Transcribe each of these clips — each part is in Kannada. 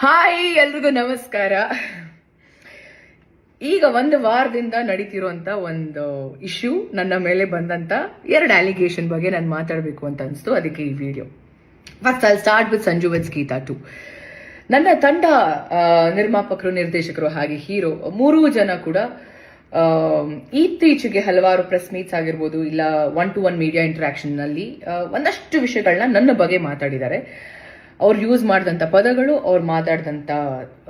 ಹಾಯ್, ಎಲ್ರಿಗೂ ನಮಸ್ಕಾರ. ಈಗ ಒಂದು ವಾರದಿಂದ ನಡೀತಿರುವಂತ ಒಂದು ಇಶ್ಯೂ, ನನ್ನ ಮೇಲೆ ಬಂದಂತ 2 ಅಲಿಗೇಷನ್ ಬಗ್ಗೆ ನಾನು ಮಾತಾಡಬೇಕು ಅಂತ ಅನಿಸ್ತು. ಅದಕ್ಕೆ ಈ video. First I start with Sanju with Geetha 2. ನನ್ನ ತಂಡ ನಿರ್ಮಾಪಕರು, ನಿರ್ದೇಶಕರು ಹಾಗೆ ಹೀರೋ 3 ಜನ ಕೂಡ ಇತ್ತೀಚೆಗೆ ಹಲವಾರು ಪ್ರೆಸ್ ಮೀಟ್ಸ್ ಆಗಿರ್ಬೋದು, ಇಲ್ಲ 1-to-1 ಮೀಡಿಯಾ ಇಂಟರಾಕ್ಷನ್ ನಲ್ಲಿ ಒಂದಷ್ಟು ವಿಷಯಗಳನ್ನ ನನ್ನ ಬಗ್ಗೆ ಮಾತಾಡಿದ್ದಾರೆ. ಅವ್ರು ಯೂಸ್ ಮಾಡಿದಂಥ ಪದಗಳು, ಅವ್ರು ಮಾತಾಡಿದಂಥ,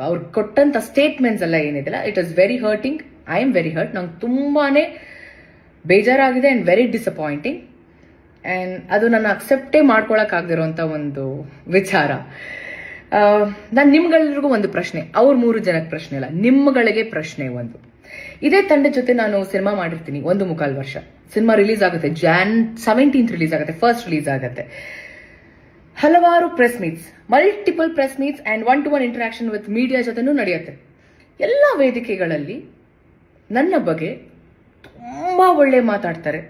ಅವ್ರು ಕೊಟ್ಟಂತ ಸ್ಟೇಟ್ಮೆಂಟ್ಸ್ ಎಲ್ಲ ಏನಿದೆಲ್ಲ, it is very hurting. I am very hurt. ನಂಗೆ ತುಂಬಾನೇ ಬೇಜಾರಾಗಿದೆ ಅಂಡ್ ವೆರಿ ಡಿಸಪಾಯಿಂಟಿಂಗ್. ಅಂಡ್ ಅದು ನನ್ನ ಅಕ್ಸೆಪ್ಟೇ ಮಾಡ್ಕೊಳಕ್ಕಾಗದಿರುವಂತ ಒಂದು ವಿಚಾರ. ನಾನು ನಿಮ್ಗೆಲ್ರಿಗೂ ಒಂದು ಪ್ರಶ್ನೆ, ಅವ್ರ 3 ಜನಕ್ಕೆ ಪ್ರಶ್ನೆ ಅಲ್ಲ, ನಿಮ್ಗಳಿಗೆ ಪ್ರಶ್ನೆ ಒಂದು. ಇದೇ ತಂಡದ ಜೊತೆ ನಾನು ಸಿನಿಮಾ ಮಾಡಿರ್ತೀನಿ 1.25 ವರ್ಷ. ಸಿನಿಮಾ ರಿಲೀಸ್ ಆಗುತ್ತೆ Jan 17th ರಿಲೀಸ್ ಆಗುತ್ತೆ, ಫಸ್ಟ್ ರಿಲೀಸ್ ಆಗುತ್ತೆ. ಹಲವಾರು press meets, multiple press meets and 1-to-1 interaction with media ಜೊತೆನೂ ನಡೆಯುತ್ತೆ. ಎಲ್ಲ ವೇದಿಕೆಗಳಲ್ಲಿ ನನ್ನ ಬಗ್ಗೆ ತುಂಬಾ ಒಳ್ಳೆ ಮಾತಾಡ್ತಾರೆ,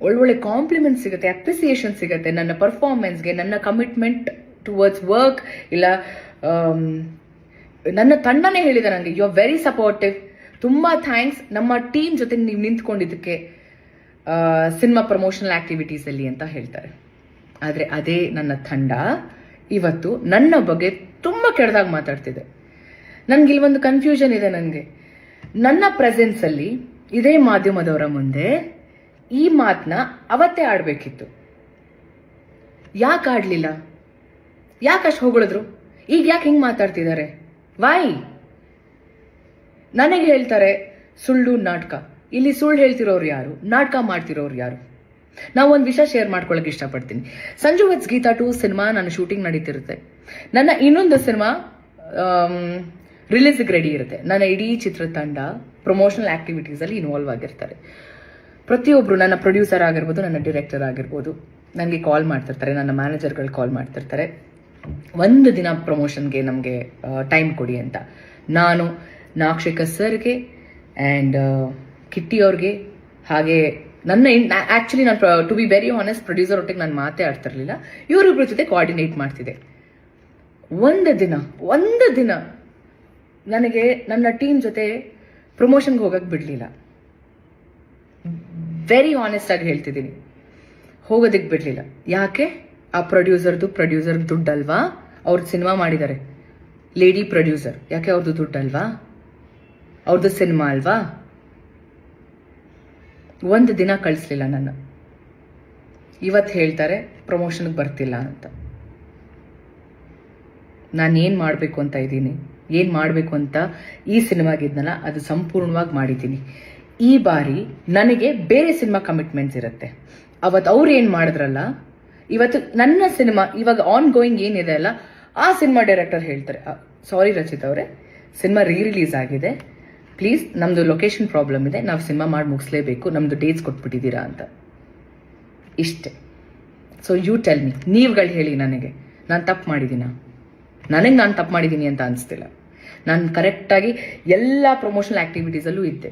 ಒಳ್ಳೊಳ್ಳೆ ಕಾಂಪ್ಲಿಮೆಂಟ್ ಸಿಗುತ್ತೆ, ಅಪ್ರಿಸಿಯೇಷನ್ ಸಿಗುತ್ತೆ ನನ್ನ ಪರ್ಫಾರ್ಮೆನ್ಸ್ಗೆ, ನನ್ನ ಕಮಿಟ್ಮೆಂಟ್ ಟುವರ್ಡ್ಸ್ ವರ್ಕ್. ಇಲ್ಲ ನನ್ನ ತಂಡನೇ ಹೇಳಿದೆ ನನಗೆ, ಯು ಆರ್ ವೆರಿ ಸಪೋರ್ಟಿವ್, ತುಂಬಾ ಥ್ಯಾಂಕ್ಸ್ ನಮ್ಮ ಟೀಮ್ ಜೊತೆ ನೀವು ನಿಂತ್ಕೊಂಡಿದ್ದಕ್ಕೆ ಸಿನಿಮಾ ಪ್ರಮೋಷನಲ್ ಆಕ್ಟಿವಿಟೀಸ್ ಅಲ್ಲಿ ಅಂತ ಹೇಳ್ತಾರೆ. ಆದ್ರೆ ಅದೇ ನನ್ನ ತಂಡ ಇವತ್ತು ನನ್ನ ಬಗ್ಗೆ ತುಂಬಾ ಕೆಟ್ಟದಾಗಿ ಮಾತಾಡ್ತಿದೆ. ನನ್ಗೆ ಇಲ್ಲಿ ಒಂದು ಕನ್ಫ್ಯೂಷನ್ ಇದೆ. ನನಗೆ ನನ್ನ ಪ್ರೆಸೆನ್ಸ್ ಅಲ್ಲಿ ಇದೇ ಮಾಧ್ಯಮದವರ ಮುಂದೆ ಈ ಮಾತನ್ನ ಅವತ್ತೇ ಆಡ್ಬೇಕಿತ್ತು. ಯಾಕೆ ಆಡ್ಲಿಲ್ಲ? ಯಾಕೆ ಅಷ್ಟು ಹೊಗಳಿದ್ರು? ಈಗ ಯಾಕೆ ಹಿಂಗ್ ಮಾತಾಡ್ತಿದ್ದಾರೆ? ವೈ? ನನಗೆ ಹೇಳ್ತಾರೆ ಸುಳ್ಳು ನಾಟಕ. ಇಲ್ಲಿ ಸುಳ್ಳು ಹೇಳ್ತಿರೋರು ಯಾರು? ನಾಟಕ ಮಾಡ್ತಿರೋರು ಯಾರು? ನಾವು ಒಂದು ವಿಷಯ ಶೇರ್ ಮಾಡ್ಕೊಳಕ್ ಇಷ್ಟಪಡ್ತೀನಿ. ಸಂಜು ವಿತ್ ಗೀತಾ 2 ಸಿನಿಮಾ ನನ್ನ ಶೂಟಿಂಗ್ ನಡೀತಿರುತ್ತೆ. ನನ್ನ ಇನ್ನೊಂದು ಸಿನಿಮಾ ರಿಲೀಸ್ಗೆ ರೆಡಿ ಇರುತ್ತೆ. ನನ್ನ ಇಡೀ ಚಿತ್ರತಂಡ ಪ್ರಮೋಷನಲ್ ಆಕ್ಟಿವಿಟೀಸ್ ಅಲ್ಲಿ ಇನ್ವಾಲ್ವ್ ಆಗಿರ್ತಾರೆ. ಪ್ರತಿಯೊಬ್ರು, ನನ್ನ ಪ್ರೊಡ್ಯೂಸರ್ ಆಗಿರ್ಬೋದು, ನನ್ನ ಡೈರೆಕ್ಟರ್ ಆಗಿರ್ಬೋದು, ನನಗೆ ಕಾಲ್ ಮಾಡ್ತಿರ್ತಾರೆ, ನನ್ನ ಮ್ಯಾನೇಜರ್ಗಳು ಕಾಲ್ ಮಾಡ್ತಿರ್ತಾರೆ, ಒಂದು ದಿನ ಪ್ರಮೋಷನ್ಗೆ ನಮಗೆ ಟೈಮ್ ಕೊಡಿ ಅಂತ. ನಾನು ನಾಕ್ಷಿಕ ಸರ್ಗೆ ಆ್ಯಂಡ್ ಕಿಟ್ಟಿ ಅವ್ರಿಗೆ, ಹಾಗೆ ನನ್ನ ಆಕ್ಚುಲಿ ನಾನು to be very honest, producer ಒಟ್ಟಿಗೆ ನಾನು ಮಾತೇ ಆಡ್ತಿರ್ಲಿಲ್ಲ, ಇವರಿಬ್ಬರ ಜೊತೆ ಕೋಆರ್ಡಿನೇಟ್ ಮಾಡ್ತಿದ್ದೆ. ಒಂದು ದಿನ ನನಗೆ ನನ್ನ ಟೀಮ್ ಜೊತೆ ಪ್ರಮೋಷನ್ಗೆ ಹೋಗಕ್ಕೆ ಬಿಡಲಿಲ್ಲ. ವೆರಿ ಆನೆಸ್ಟ್ ಆಗಿ ಹೇಳ್ತಿದ್ದೀನಿ, ಹೋಗೋದಕ್ಕೆ ಬಿಡಲಿಲ್ಲ. ಯಾಕೆ? ಆ ಪ್ರೊಡ್ಯೂಸರ್ ದುಡ್ಡಲ್ವಾ? ಅವ್ರದ್ದು ಸಿನಿಮಾ ಮಾಡಿದ್ದಾರೆ, ಲೇಡಿ ಪ್ರೊಡ್ಯೂಸರ್, ಯಾಕೆ ಅವ್ರದ್ದು ದುಡ್ಡಲ್ವಾ? ಅವ್ರದ್ದು ಸಿನಿಮಾ ಅಲ್ವಾ? ಒಂದು ದಿನ ಕಳಿಸ್ಲಿಲ್ಲ ನನ್ನ. ಇವತ್ತು ಹೇಳ್ತಾರೆ ಪ್ರಮೋಷನ್ಗೆ ಬರ್ತಿಲ್ಲ ಅಂತ. ನಾನು ಏನ್ ಮಾಡಬೇಕು ಅಂತ ಇದ್ದೀನಿ, ಏನ್ ಮಾಡಬೇಕು ಅಂತ ಈ ಸಿನಿಮಾಗಿದ್ನಲ್ಲ ಅದು ಸಂಪೂರ್ಣವಾಗಿ ಮಾಡಿದ್ದೀನಿ. ಈ ಬಾರಿ ನನಗೆ ಬೇರೆ ಸಿನಿಮಾ ಕಮಿಟ್ಮೆಂಟ್ಸ್ ಇರುತ್ತೆ. ಅವತ್ತು ಅವ್ರು ಏನ್ ಮಾಡಿದ್ರಲ್ಲ, ಇವತ್ತು ನನ್ನ ಸಿನಿಮಾ ಇವಾಗ ಆನ್ ಗೋಯಿಂಗ್ ಏನಿದೆ ಅಲ್ಲ, ಆ ಸಿನಿಮಾ ಡೈರೆಕ್ಟರ್ ಹೇಳ್ತಾರೆ, ಸಾರಿ ರಚಿತ್ ಅವರೇ, ಸಿನಿಮಾ ರಿಲೀಸ್ ಆಗಿದೆ, ಪ್ಲೀಸ್ ನಮ್ದು ಲೊಕೇಶನ್ ಪ್ರಾಬ್ಲಮ್ ಇದೆ, ನಾವು ಸಿನಿಮಾ ಮಾಡಿ ಮುಗಿಸ್ಲೇಬೇಕು, ನಮ್ದು ಡೇಟ್ಸ್ ಕೊಟ್ಬಿಟ್ಟಿದ್ದೀರಾ ಅಂತ. ಇಷ್ಟೇ. ಸೊ ಯು ಟೆಲ್ ಮಿ, ನೀವುಗಳು ಹೇಳಿ ನನಗೆ, ನಾನು ತಪ್ಪು ಮಾಡಿದ್ದೀನ? ನನಗೆ ನಾನು ತಪ್ಪು ಮಾಡಿದ್ದೀನಿ ಅಂತ ಅನಿಸ್ತಿಲ್ಲ. ನಾನು ಕರೆಕ್ಟಾಗಿ ಎಲ್ಲ ಪ್ರಮೋಷನಲ್ ಆಕ್ಟಿವಿಟೀಸಲ್ಲೂ ಇದ್ದೆ.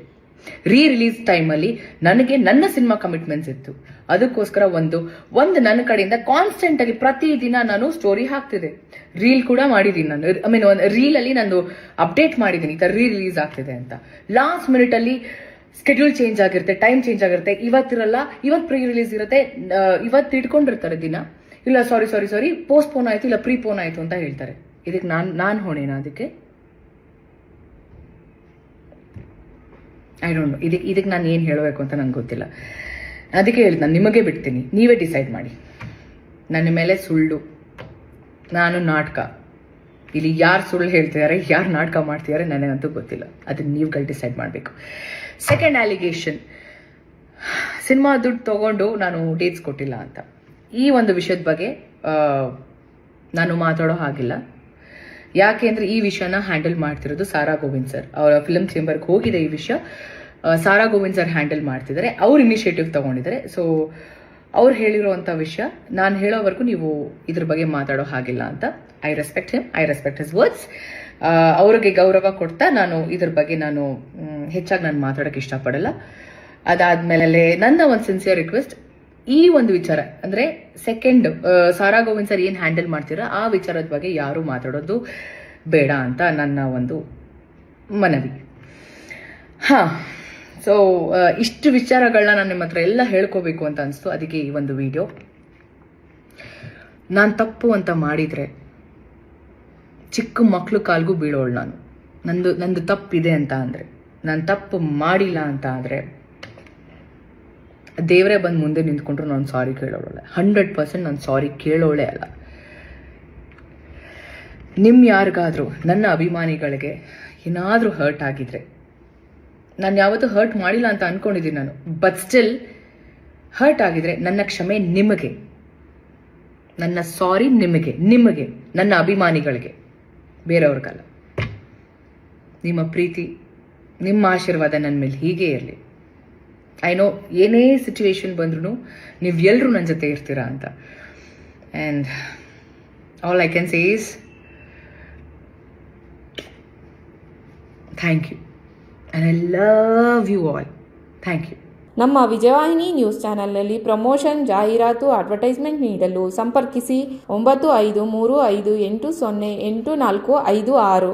ರಿಲೀಸ್ ಟೈಮಲ್ಲಿ ನನಗೆ ನನ್ನ ಸಿನಿಮಾ ಕಮಿಟ್ಮೆಂಟ್ಸ್ ಇತ್ತು. ಅದಕ್ಕೋಸ್ಕರ ಒಂದು ನನ್ನ ಕಡೆಯಿಂದ ಕಾನ್ಸ್ಟೆಂಟ್ ಆಗಿ ಪ್ರತಿದಿನ ನಾನು ಸ್ಟೋರಿ ಹಾಕ್ತಿದ್ದೆ, ರೀಲ್ ಕೂಡ ಮಾಡಿದ್ದೀನಿ. ನಾನು ಒಂದು ರೀಲ್ ಅಲ್ಲಿ ನಾನು ಅಪ್ಡೇಟ್ ಮಾಡಿದ್ದೀನಿ, ಈ ತರ ರಿಲೀಸ್ ಆಗ್ತಿದೆ ಅಂತ. ಲಾಸ್ಟ್ ಮಿನಿಟ್ ಅಲ್ಲಿ ಸ್ಕೆಡ್ಯೂಲ್ ಚೇಂಜ್ ಆಗಿರುತ್ತೆ, ಟೈಮ್ ಚೇಂಜ್ ಆಗಿರುತ್ತೆ, ಇವತ್ತಿರಲ್ಲ, ಇವತ್ತು ಪ್ರೀ ರಿಲೀಸ್ ಇರುತ್ತೆ, ಇವತ್ತು ಇಟ್ಕೊಂಡಿರ್ತಾರೆ ದಿನ, ಇಲ್ಲ ಸಾರಿ ಪೋಸ್ಟ್ಪೋನ್ ಆಯ್ತು, ಇಲ್ಲ ಪ್ರೀಪೋನ್ ಆಯ್ತು ಅಂತ ಹೇಳ್ತಾರೆ. ಇದಕ್ಕೆ ನಾನು ಹೊಣೆನಾ? ಅದಕ್ಕೆ ಐ ಡೋಂಟ್ ನೋ. ಇದಕ್ಕೆ ನಾನು ಏನು ಹೇಳಬೇಕು ಅಂತ ನಂಗೆ ಗೊತ್ತಿಲ್ಲ. ಅದಕ್ಕೆ ಹೇಳಿದ್, ನಾನು ನಿಮಗೆ ಬಿಡ್ತೀನಿ, ನೀವೇ ಡಿಸೈಡ್ ಮಾಡಿ. ನನ್ನ ಮೇಲೆ ಸುಳ್ಳು, ನಾನು ನಾಟಕ, ಇಲ್ಲಿ ಯಾರು ಸುಳ್ಳು ಹೇಳ್ತಿದ್ದಾರೆ, ಯಾರು ನಾಟಕ ಮಾಡ್ತಿದ್ದಾರೆ ನನಗಂತೂ ಗೊತ್ತಿಲ್ಲ. ಅದನ್ನ ನೀವುಗಳು ಡಿಸೈಡ್ ಮಾಡಬೇಕು. ಸೆಕೆಂಡ್ ಅಲಿಗೇಷನ್, ಸಿನಿಮಾ ದುಡ್ಡು ತಗೊಂಡು ನಾನು ಡೇಟ್ಸ್ ಕೊಟ್ಟಿಲ್ಲ ಅಂತ. ಈ ಒಂದು ವಿಷಯದ ಬಗ್ಗೆ ನಾನು ಮಾತಾಡೋ ಹಾಗಿಲ್ಲ. ಯಾಕೆ ಅಂದ್ರೆ ಈ ವಿಷಯನ ಹ್ಯಾಂಡಲ್ ಮಾಡ್ತಿರೋದು ಸಾರಾ ಗೋವಿಂದ್ ಸರ್. ಅವರ ಫಿಲ್ಮ್ ಚೇಂಬರ್ಗೆ ಹೋಗಿದೆ ಈ ವಿಷಯ, ಸಾರಾ ಗೋವಿಂದ್ ಸರ್ ಹ್ಯಾಂಡಲ್ ಮಾಡ್ತಿದ್ದಾರೆ, ಅವ್ರು ಇನಿಷಿಯೇಟಿವ್ ತಗೊಂಡಿದ್ದಾರೆ. ಸೊ ಅವ್ರು ಹೇಳಿರುವಂತ ವಿಷಯ ನಾನು ಹೇಳೋವರೆಗೂ ನೀವು ಇದ್ರ ಬಗ್ಗೆ ಮಾತಾಡೋ ಹಾಗಿಲ್ಲ ಅಂತ. I respect him, I respect his words. ಅವ್ರಿಗೆ ಗೌರವ ಕೊಡ್ತಾ ನಾನು ಇದ್ರ ಬಗ್ಗೆ ಹೆಚ್ಚಾಗಿ ನಾನು ಮಾತಾಡೋಕೆ ಇಷ್ಟಪಡಲ್ಲ. ಅದಾದ್ಮೇಲೆ ನನ್ನ ಒಂದು ಸಿನ್ಸಿಯರ್ ರಿಕ್ವೆಸ್ಟ್, ಈ ಒಂದು ವಿಚಾರ ಅಂದರೆ ಸೆಕೆಂಡ್ ಸಾರಾ ಗೋವಿಂದ್ ಸರ್ ಏನು ಹ್ಯಾಂಡಲ್ ಮಾಡ್ತೀರಾ ಆ ವಿಚಾರದ ಬಗ್ಗೆ ಯಾರೂ ಮಾತಾಡೋದು ಬೇಡ ಅಂತ ನನ್ನ ಒಂದು ಮನವಿ. ಹಾಂ, ಸೊ ಇಷ್ಟು ವಿಚಾರಗಳನ್ನ ನಾನು ನಿಮ್ಮ ಹತ್ರ ಎಲ್ಲ ಹೇಳ್ಕೋಬೇಕು ಅಂತ ಅನಿಸ್ತು. ಅದಕ್ಕೆ ಈ ಒಂದು ವಿಡಿಯೋ. ನಾನು ತಪ್ಪು ಅಂತ ಮಾಡಿದರೆ ಚಿಕ್ಕ ಮಕ್ಕಳು ಕಾಲ್ಗೂ ಬೀಳೋಳು ನಾನು. ನಂದು ತಪ್ಪಿದೆ ಅಂತ ಅಂದರೆ, ನಾನು ತಪ್ಪು ಮಾಡಿಲ್ಲ ಅಂತ ಆದರೆ ದೇವರೇ ಬಂದು ಮುಂದೆ ನಿಂತ್ಕೊಂಡ್ರು ನಾನು ಸಾರಿ ಕೇಳೋಳೆ. 100% ನಾನು ಸಾರಿ ಕೇಳೋಳೆ ಅಲ್ಲ. ಯಾರಿಗಾದರೂ ನನ್ನ ಅಭಿಮಾನಿಗಳಿಗೆ ಏನಾದರೂ ಹರ್ಟ್ ಆಗಿದ್ರೆ, ನಾನು ಯಾವತ್ತೂ ಹರ್ಟ್ ಮಾಡಿಲ್ಲ ಅಂತ ಅಂದ್ಕೊಂಡಿದ್ದೀನಿ ನಾನು, ಬಟ್ ಸ್ಟಿಲ್ ಹರ್ಟ್ ಆಗಿದ್ರೆ ನನ್ನ ಕ್ಷಮೆ ನಿಮಗೆ, ನನ್ನ ಸಾರಿ ನಿಮಗೆ, ನನ್ನ ಅಭಿಮಾನಿಗಳಿಗೆ, ಬೇರೆಯವ್ರಿಗಲ್ಲ. ನಿಮ್ಮ ಪ್ರೀತಿ, ನಿಮ್ಮ ಆಶೀರ್ವಾದ ನನ್ನ ಮೇಲೆ ಹೀಗೆ ಇರಲಿ. ಐ ನೋ ಏನೇ ಸಿಚುವೇಶನ್ ಬಂದ್ರೂ ನೀವು ಎಲ್ಲರೂ ನನ್ನ ಜೊತೆ ಇರ್ತೀರಾ ಅಂತ. And all I can say is thank you and I love you all. Thank you. ನಮ್ಮ ವಿಜಯವಾಹಿನಿ ನ್ಯೂಸ್ ಚಾನೆಲ್ನಲ್ಲಿ ಪ್ರಮೋಷನ್, ಜಾಹೀರಾತು, ಅಡ್ವರ್ಟೈಸ್ಮೆಂಟ್ ನೀಡಲು ಸಂಪರ್ಕಿಸಿ 9535808456.